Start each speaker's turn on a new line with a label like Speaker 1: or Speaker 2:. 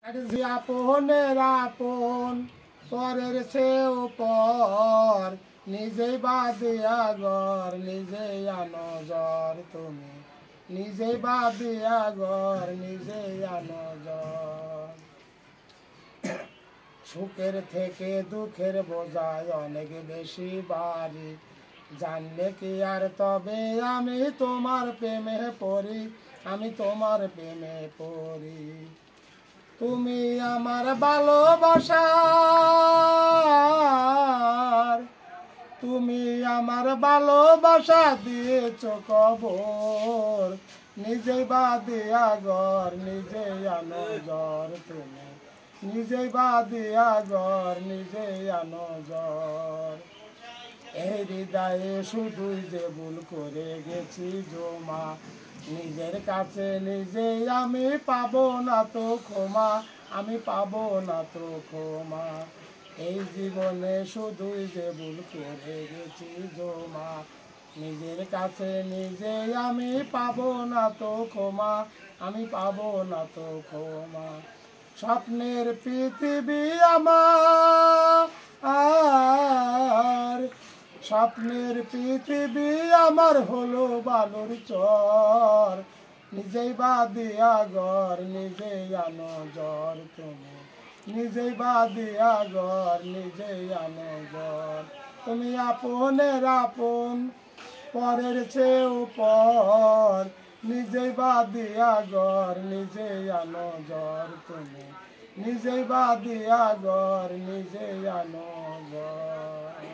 Speaker 1: আপনের আপন পরের চেয়েও পর নিজেই বাদিয়া ঘর নিজেই আনো জ্বর তুমি নিজেই বাদিয়া ঘর নিজেই আনো জ্বর। সুখের থেকে দুঃখের বোঝায় অনেক বেশি বাড়ি জানলে কি আর তবে আমি তোমার প্রেমে পড়ি আমি তোমার প্রেমে পড়ি। তুমি আমার ভালোবাসার তুমি আমার ভালোবাসা দিয়েছ কবর নিজেই বাদিয়া ঘর নিজেই আনো জ্বর তুমি নিজেই বাদিয়া ঘর নিজেই আনো জ্বর। এই হৃদয়ে শুধুই যে ভুল করে গেছি জমা নিজের কাছে নিজেই আমি পাবো না তো ক্ষমা আমি পাবো না তো ক্ষমা। এই জীবনে শুধুই যে ভুল করে গেছি জমা নিজের কাছে নিজেই আমি পাবো না তো ক্ষমা আমি পাবো না তো ক্ষমা। স্বপ্নের পৃথিবী আমার স্বপ্নের পৃথিবী আমার হলো বালুর চর নিজেই বাদিয়া ঘর নিজেই আনো জ্বর তুমি নিজেই বাদিয়া ঘর নিজেই আনো জ্বর। তুমি আপনের আপন পরের চেয়েও পর নিজেই বাদিয়া ঘর নিজেই আনো জ্বর তুমি নিজেই বাদিয়া ঘর নিজেই আনো জ্বর।